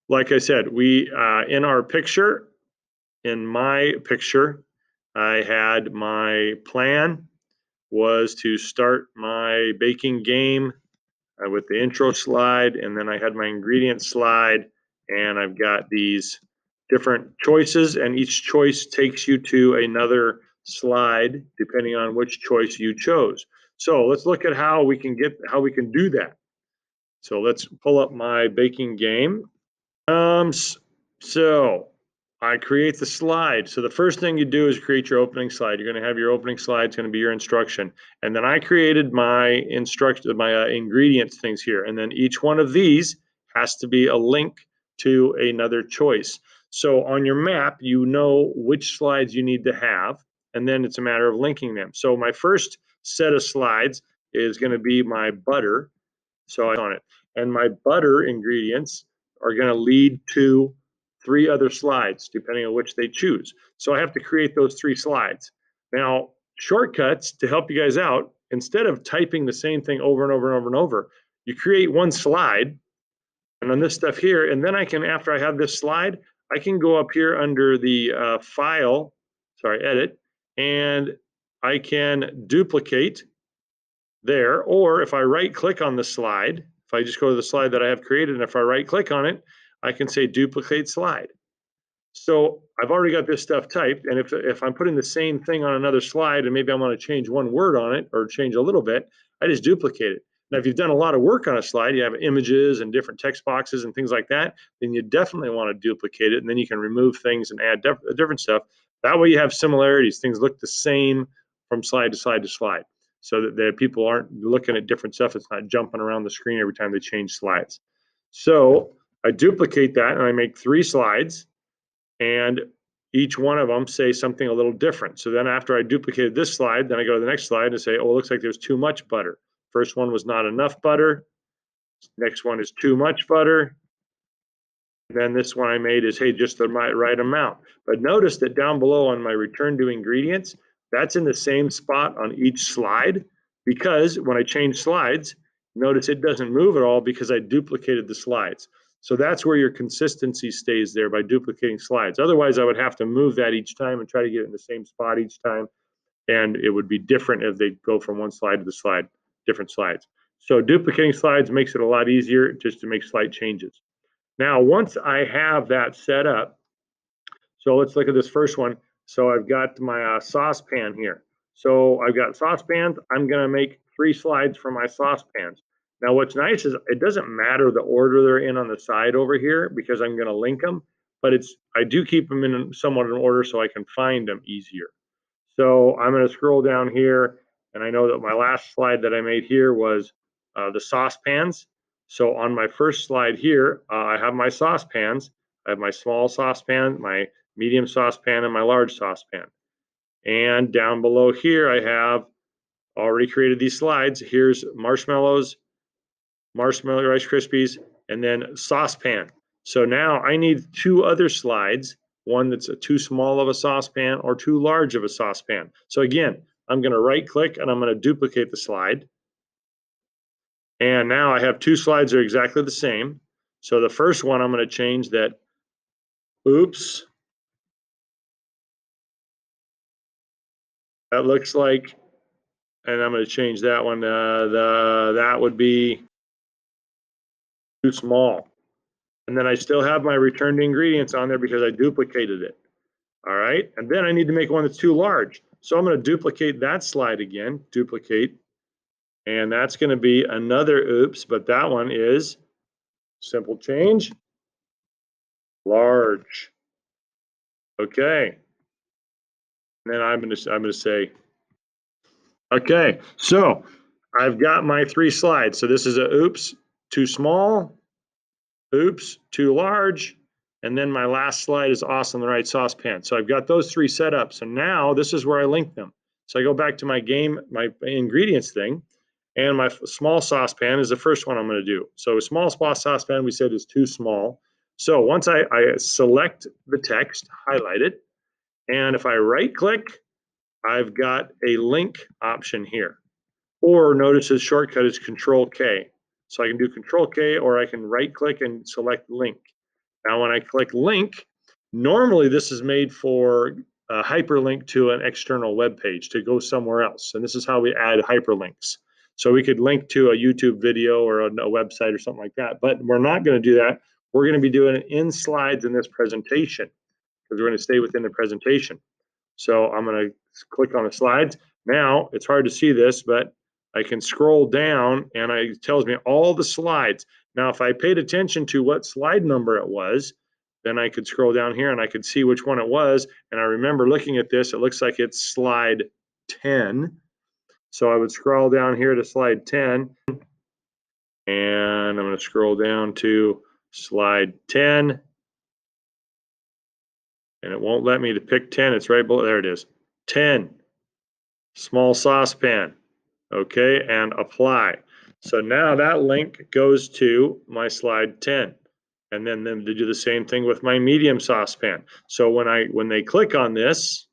like I said, we in our picture, in my picture, I had my plan was to start my baking game with the intro slide, and then I had my ingredient slide, and I've got these different choices, and each choice takes you to another slide depending on which choice you chose. So let's look at how we can do that. So let's pull up my baking game. So I create the slide. So the first thing you do is create your opening slide. You're going to have your opening slide. It's going to be your instruction. And then I created my ingredients things here. And then each one of these has to be a link to another choice. So on your map, you know which slides you need to have, and then it's a matter of linking them. So my first set of slides is going to be my butter. So I on it. And my butter ingredients are going to lead to 3 other slides, depending on which they choose. So I have to create those 3 slides. Now, shortcuts to help you guys out, instead of typing the same thing over and over and over and over, you create one slide and on this stuff here, and then I can, after I have this slide, I can go up here under the edit, and I can duplicate there, or if I right click on the slide, if I just go to the slide that I have created, and if I right click on it, I can say duplicate slide. So I've already got this stuff typed, and if I'm putting the same thing on another slide and maybe I want to change one word on it or change a little bit, I just duplicate it. Now, if you've done a lot of work on a slide, you have images and different text boxes and things like that, then you definitely want to duplicate it, and then you can remove things and add different stuff. That way you have similarities. Things look the same from slide to slide to slide, so that the people aren't looking at different stuff. It's not jumping around the screen every time they change slides. So I duplicate that and I make 3 slides, and each one of them say something a little different. So then after I duplicated this slide, then I go to the next slide and say, oh, it looks like there's too much butter. First one was not enough butter. Next one is too much butter. And then this one I made is, hey, just the right amount. But notice that down below on my return to ingredients, that's in the same spot on each slide, because when I change slides, notice it doesn't move at all because I duplicated the slides. So that's where your consistency stays there, by duplicating slides. Otherwise, I would have to move that each time and try to get it in the same spot each time. And it would be different if they go from one slide to the slide, different slides. So duplicating slides makes it a lot easier just to make slight changes. Now, once I have that set up, so let's look at this first one. So I've got my saucepan here. So I've got saucepans. I'm going to make 3 slides for my saucepans. Now, what's nice is it doesn't matter the order they're in on the side over here, because I'm going to link them, but I do keep them in somewhat in order so I can find them easier. So I'm going to scroll down here, and I know that my last slide that I made here was the saucepans. So on my first slide here, I have my saucepans. I have my small saucepan, my medium saucepan, and my large saucepan. And down below here, I have already created these slides. Here's marshmallows, marshmallow Rice Krispies, and then saucepan. So now I need 2 other slides, one that's too small of a saucepan or too large of a saucepan. So again, I'm going to right click and I'm going to duplicate the slide. And now I have 2 slides that are exactly the same. So the first one, I'm going to change that, oops, that looks like, and I'm going to change that one. That would be too small. And then I still have my return to ingredients on there because I duplicated it. All right, and then I need to make one that's too large. So I'm going to duplicate that slide again, duplicate, and that's going to be another oops, but that one is simple change, large. Okay, and then I'm going to say, okay, so I've got my 3 slides. So this is a oops, too small, oops, too large, and then my last slide is awesome, the right saucepan. So I've got those 3 set up. So now this is where I link them. So I go back to my ingredients thing, and my small saucepan is the first one I'm going to do. So a small saucepan we said is too small. So once I select the text, highlight it, and if I right click, I've got a link option here. Or notice the shortcut is Control K. So I can do Control K, or I can right click and select link. Now, when I click link, normally this is made for a hyperlink to an external web page to go somewhere else. And this is how we add hyperlinks. So we could link to a YouTube video or a website or something like that, but we're not going to do that. We're going to be doing it in slides in this presentation because we're going to stay within the presentation. So I'm going to click on the slides. Now it's hard to see this, but I can scroll down and it tells me all the slides. Now, if I paid attention to what slide number it was, then I could scroll down here and I could see which one it was. And I remember looking at this, it looks like it's slide 10. So I would scroll down here to slide 10 and I'm going to scroll down to slide 10 and it won't let me to pick 10. It's right below, there it is, 10, small saucepan. Okay, and apply. So now that link goes to my slide 10. And then to do the same thing with my medium saucepan. So when they click on this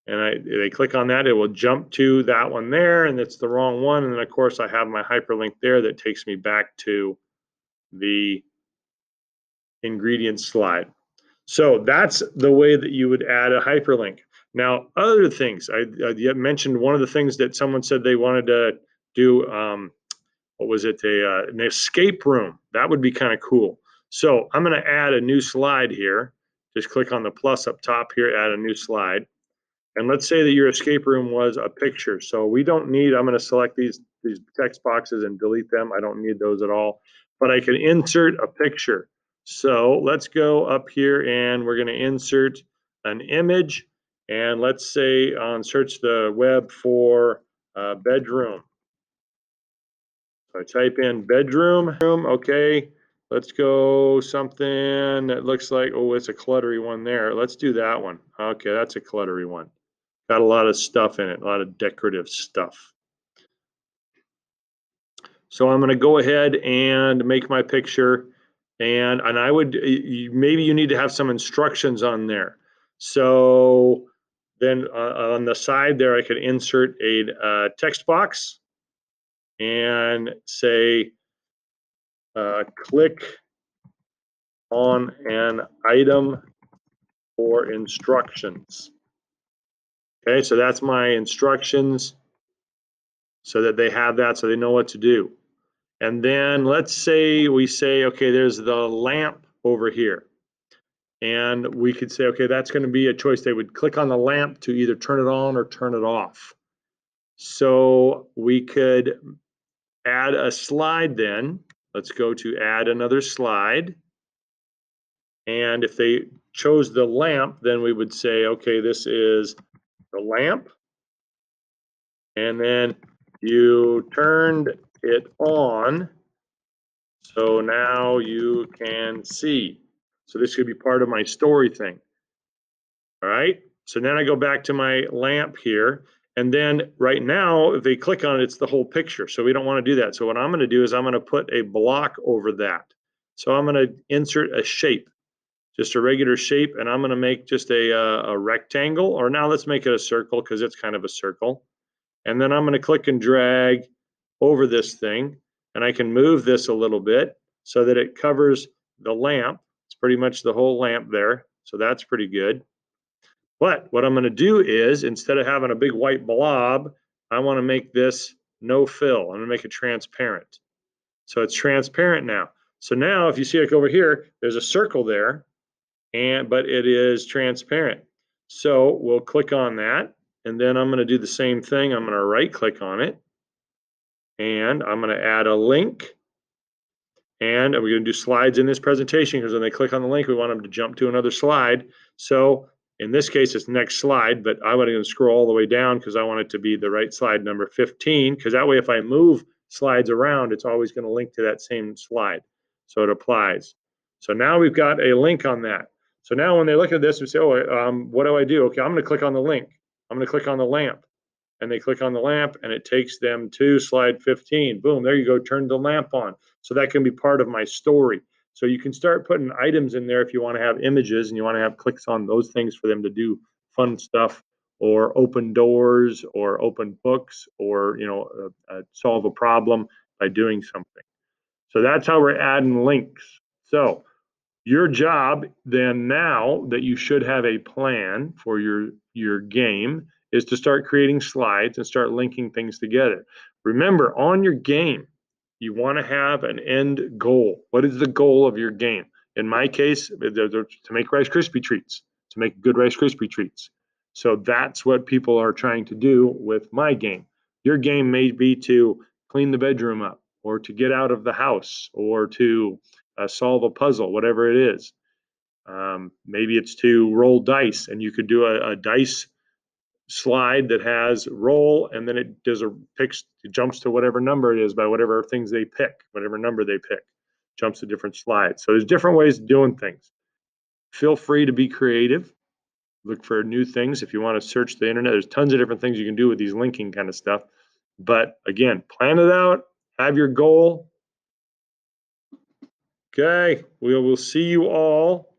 and they click on that, it will jump to that one there and it's the wrong one. And then of course I have my hyperlink there that takes me back to the ingredients slide. So that's the way that you would add a hyperlink. Now, other things, I mentioned one of the things that someone said they wanted to do, what was it, an escape room. That would be kind of cool. So I'm going to add a new slide here. Just click on the plus up top here, add a new slide. And let's say that your escape room was a picture. So we don't need, I'm going to select these text boxes and delete them. I don't need those at all, but I can insert a picture. So let's go up here and we're going to insert an image. And let's say search the web for bedroom. So I type in bedroom. Okay, let's go something that looks like, oh, it's a cluttery one there. Let's do that one. Okay, that's a cluttery one. Got a lot of stuff in it, a lot of decorative stuff. So I'm going to go ahead and make my picture, and I would maybe you need to have some instructions on there. So then on the side there, I could insert a text box and say, click on an item for instructions. Okay, so that's my instructions so that they have that so they know what to do. And then let's say we say, okay, there's the lamp over here. And we could say, okay, that's going to be a choice. They would click on the lamp to either turn it on or turn it off. So we could add a slide then. Let's go to add another slide. And if they chose the lamp, then we would say, okay, this is the lamp. And then you turned it on. So now you can see. So this could be part of my story thing. All right. So then I go back to my lamp here. And then right now, if they click on it, it's the whole picture. So we don't want to do that. So what I'm going to do is I'm going to put a block over that. So I'm going to insert a shape, just a regular shape. And I'm going to make just a rectangle, or now let's make it a circle because it's kind of a circle. And then I'm going to click and drag over this thing. And I can move this a little bit so that it covers the lamp. It's pretty much the whole lamp there. So that's pretty good. But what I'm going to do is, instead of having a big white blob, I want to make this no fill. I'm going to make it transparent. So it's transparent now. So now if you see like over here, there's a circle there, but it is transparent. So we'll click on that. And then I'm going to do the same thing. I'm going to right click on it. And I'm going to add a link. And we're going to do slides in this presentation because when they click on the link, we want them to jump to another slide. So in this case, it's next slide, but I want to scroll all the way down because I want it to be the right slide, number 15, because that way if I move slides around, it's always going to link to that same slide. So it applies. So now we've got a link on that. So now when they look at this and say, oh, what do I do? Okay, I'm going to click on the link. I'm going to click on the lamp. And they click on the lamp and it takes them to slide 15. Boom, there you go, turn the lamp on. So that can be part of my story. So you can start putting items in there if you want to have images and you want to have clicks on those things for them to do fun stuff, or open doors or open books, or solve a problem by doing something. So that's how we're adding links. So Your job then, now that you should have a plan for your game, is to start creating slides and start linking things together. Remember, on your game, you want to have an end goal. What is the goal of your game? In my case, to make Rice Krispie treats, to make good Rice Krispie treats. So that's what people are trying to do with my game. Your game may be to clean the bedroom up, or to get out of the house, or to solve a puzzle, whatever it is. Maybe it's to roll dice, and you could do a dice slide that has roll, and then it does it jumps to whatever number it is by whatever things they pick, whatever number they pick, jumps to different slides. So there's different ways of doing things. Feel free to be creative. Look for new things. If you want to search the internet, there's tons of different things you can do with these linking kind of stuff. But again, plan it out, have your goal. Okay, we will see you all